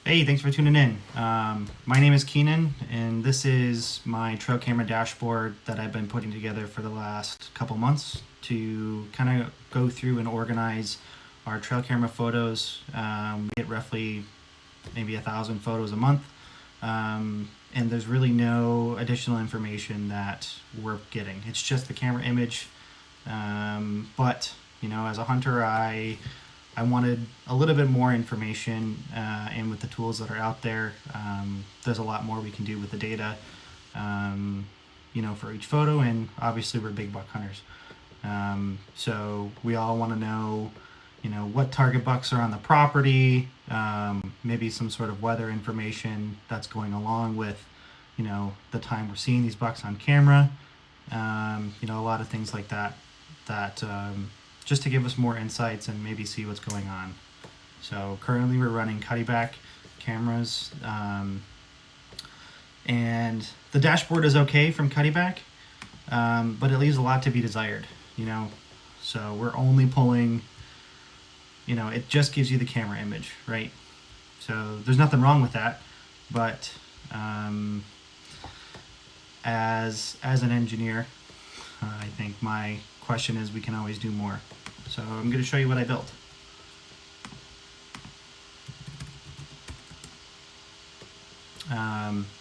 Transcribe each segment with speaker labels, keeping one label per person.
Speaker 1: Hey, thanks for tuning in. My name is Keenan, and this is my TrailCamera dashboard that I've been putting together for the last couple months to kind of go through and organize our TrailCamera photos. We get roughly maybe 1,000 photos a month, and there's really no additional information that we're getting. It's just the camera image, but you know, as a hunter, I wanted a little bit more information, and with the tools that are out there, there's a lot more we can do with the data, you know, for each photo, and obviously we're big buck hunters. So we all want to know, you know, what target bucks are on the property, maybe some sort of weather information that's going along with, you know, the time we're seeing these bucks on camera, you know, a lot of things like that, just to give us more insights and maybe see what's going on. So currently we're running Cuddeback cameras, and the dashboard is okay from Cuddeback, but it leaves a lot to be desired, you know. So we're only pulling, you know, it just gives you the camera image, right? So there's nothing wrong with that, but as an engineer, I think my question is we can always do more. So I'm going to show you what I built.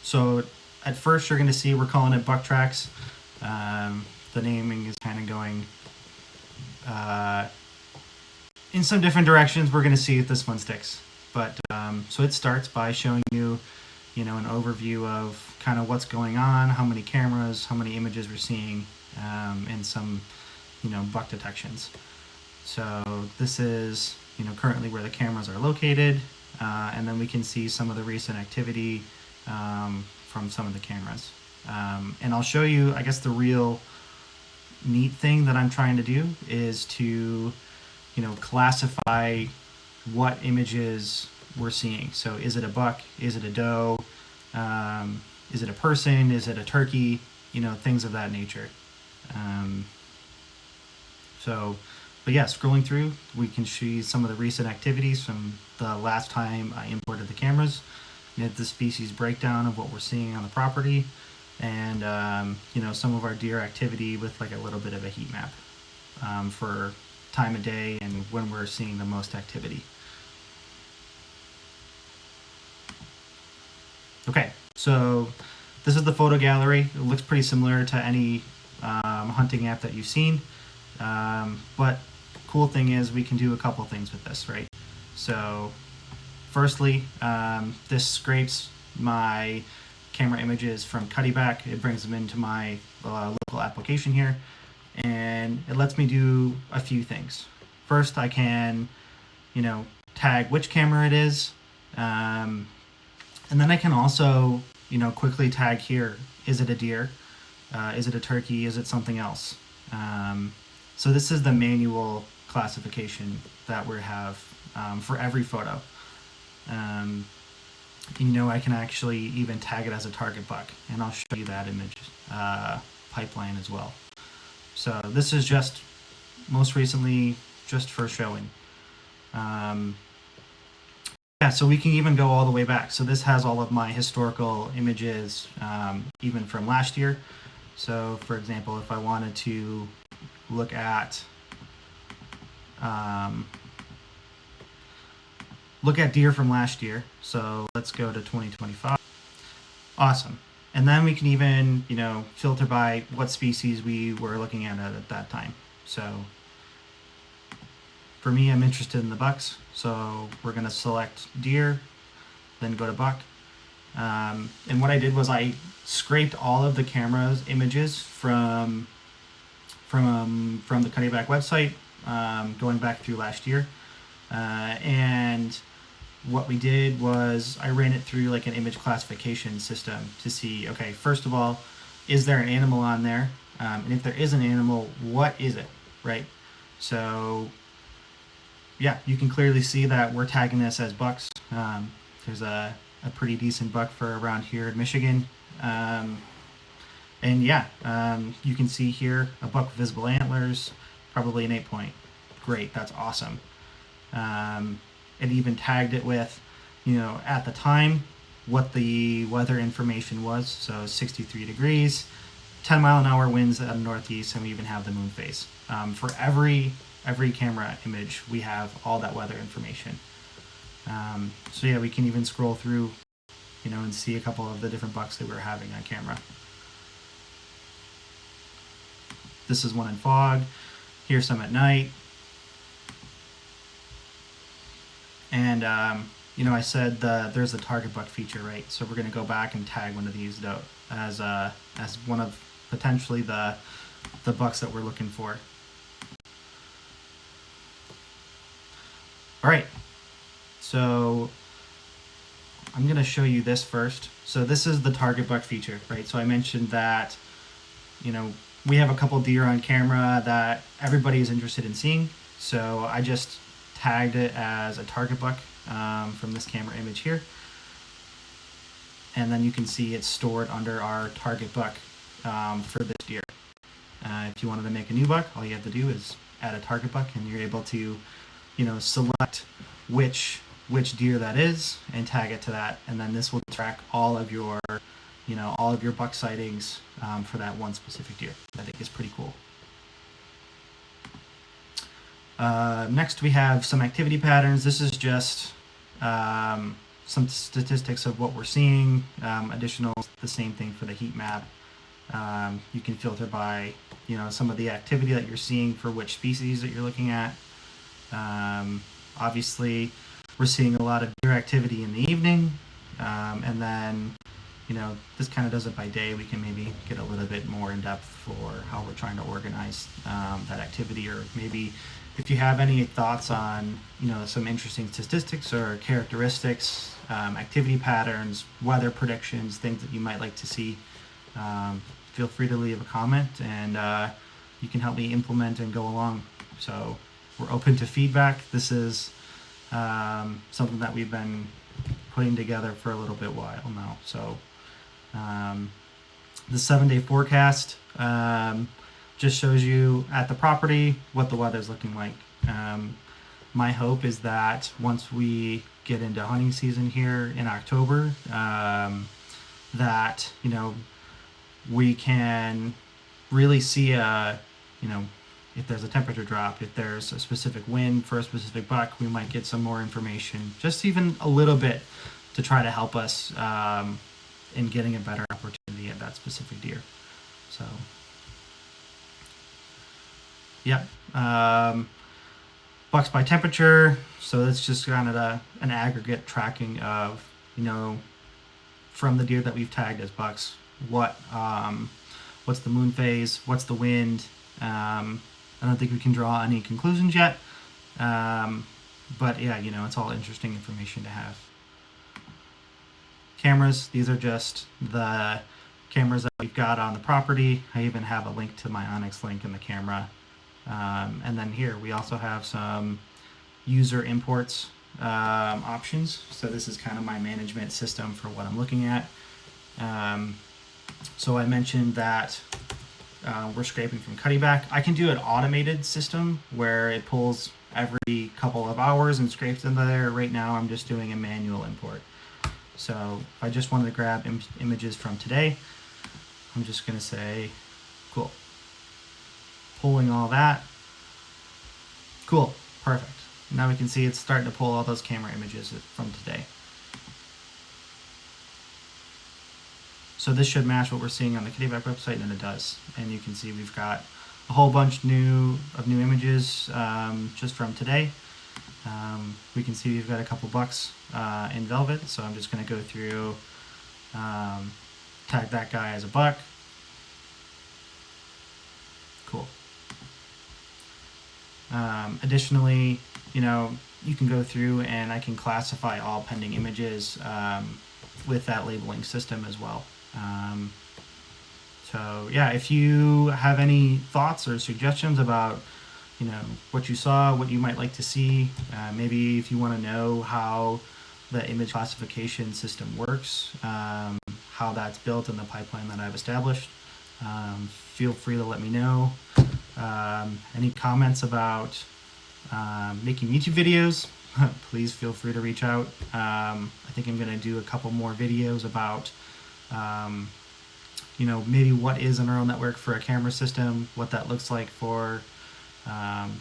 Speaker 1: So at first you're going to see we're calling it BuckTraX. The naming is kind of going in some different directions. We're going to see if this one sticks. But so it starts by showing you, you know, an overview of kind of what's going on, how many cameras, how many images we're seeing, and some, you know, buck detections. So this is, you know, currently where the cameras are located, and then we can see some of the recent activity from some of the cameras. And I'll show you, I guess the real neat thing that I'm trying to do is to, you know, classify what images we're seeing. So is it a buck? Is it a doe? Is it a person? Is it a turkey? You know, things of that nature. But yeah, scrolling through, we can see some of the recent activities from the last time I imported the cameras. We had the species breakdown of what we're seeing on the property, and you know, some of our deer activity with like a little bit of a heat map for time of day and when we're seeing the most activity. Okay, so this is the photo gallery. It looks pretty similar to any hunting app that you've seen, but cool thing is we can do a couple things with this, right? So firstly, this scrapes my camera images from Cuddeback. It brings them into my local application here, and it lets me do a few things. First, I can, you know, tag which camera it is, and then I can also, you know, quickly tag here. Is it a deer? Is it a turkey? Is it something else? So this is the manual classification that we have for every photo. You know, I can actually even tag it as a target buck, and I'll show you that image pipeline as well. So this is just most recently just for showing. Yeah, so we can even go all the way back. So this has all of my historical images, even from last year. So for example, if I wanted to look at deer from last year, so let's go to 2025. Awesome. And then we can even, you know, filter by what species we were looking at that time. So for me, I'm interested in the bucks, so we're going to select deer, then go to buck. And what I did was I scraped all of the camera's images from the Cuddeback website, going back through last year, and what we did was I ran it through like an image classification system to see, okay, first of all, is there an animal on there? And if there is an animal, what is it, right? So yeah, you can clearly see that we're tagging this as bucks. There's a pretty decent buck for around here in Michigan. And yeah, you can see here a buck with visible antlers, probably an 8-point. Great, that's awesome. It even tagged it with, at the time what the weather information was. So 63 degrees, 10-mile-an-hour winds out of northeast, and we even have the moon phase. For every camera image, we have all that weather information. So yeah, we can even scroll through, and see a couple of the different bucks that we're having on camera. This is one in fog. Here's some at night. And I said there's a target buck feature, right? So we're going to go back and tag one of these as one of potentially the bucks that we're looking for. All right. So I'm going to show you this first. So this is the target buck feature, right? So I mentioned that, we have a couple deer on camera that everybody is interested in seeing. So I just tagged it as a target buck from this camera image here. And then you can see it's stored under our target buck for this deer. If you wanted to make a new buck, all you have to do is add a target buck, and you're able to, select which deer that is and tag it to that. And then this will track all of your buck sightings for that one specific deer. I think is pretty cool. Next, we have some activity patterns. This is just some statistics of what we're seeing. Additional, the same thing for the heat map. You can filter by, some of the activity that you're seeing for which species that you're looking at. Obviously, we're seeing a lot of deer activity in the evening, and then, this kind of does it by day. We can maybe get a little bit more in depth for how we're trying to organize that activity, or maybe if you have any thoughts on, some interesting statistics or characteristics, activity patterns, weather predictions, things that you might like to see, feel free to leave a comment, and you can help me implement and go along. So we're open to feedback. This is something that we've been putting together for a little bit while now. So the 7-day forecast just shows you at the property what the weather's looking like. My hope is that once we get into hunting season here in October, that we can really see if there's a temperature drop, if there's a specific wind for a specific buck, we might get some more information, just even a little bit, to try to help us in getting a better opportunity at that specific deer. So yeah, bucks by temperature. So that's just kind of an aggregate tracking of, from the deer that we've tagged as bucks, what's the moon phase, what's the wind. I don't think we can draw any conclusions yet, but yeah, it's all interesting information to have. Cameras, these are just the cameras that we've got on the property. I even have a link to my Onyx link in the camera. And then here we also have some user imports options. So this is kind of my management system for what I'm looking at. So I mentioned that we're scraping from Cuddeback. I can do an automated system where it pulls every couple of hours and scrapes into there. Right now I'm just doing a manual import. So if I just wanted to grab images from today, I'm just going to say, cool. Pulling all that. Cool, perfect. Now we can see it's starting to pull all those camera images from today. So this should match what we're seeing on the Cuddeback website, and it does. And you can see we've got a whole bunch of new images just from today. We can see we've got a couple bucks in velvet, so I'm just going to go through, tag that guy as a buck. Cool. Additionally, you can go through and I can classify all pending images with that labeling system as well. So yeah, if you have any thoughts or suggestions about what you saw, what you might like to see, maybe if you want to know how the image classification system works, how that's built in the pipeline that I've established, feel free to let me know. Any comments about making YouTube videos, please feel free to reach out. I think I'm going to do a couple more videos about, maybe what is a neural network for a camera system, what that looks like for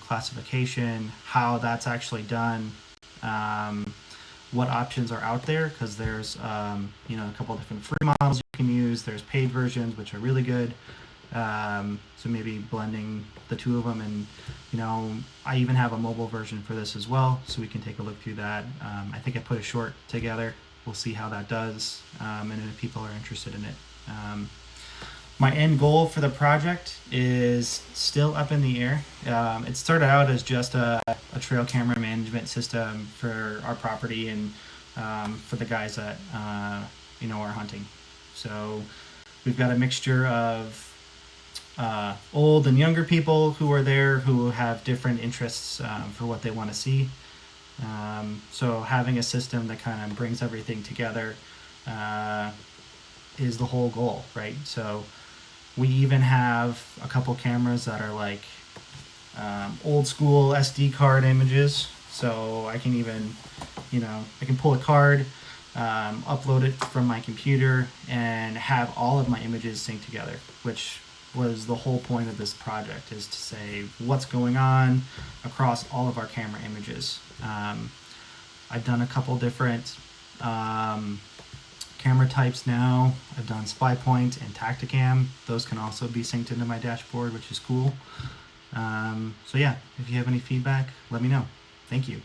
Speaker 1: classification, how that's actually done, what options are out there, because there's a couple different free models you can use. There's paid versions which are really good. So maybe blending the two of them, and I even have a mobile version for this as well, so we can take a look through that. I think I put a short together. We'll see how that does, and if people are interested in it. My end goal for the project is still up in the air. It started out as just a trail camera management system for our property and for the guys that are hunting. So we've got a mixture of old and younger people who are there who have different interests for what they want to see. So having a system that kind of brings everything together is the whole goal, right? So we even have a couple cameras that are like old school SD card images. So I can even, I can pull a card, upload it from my computer, and have all of my images synced together, which was the whole point of this project, is to say what's going on across all of our camera images. I've done a couple different camera types now. I've done Spypoint and Tacticam. Those can also be synced into my dashboard, which is cool. So yeah, if you have any feedback, let me know. Thank you.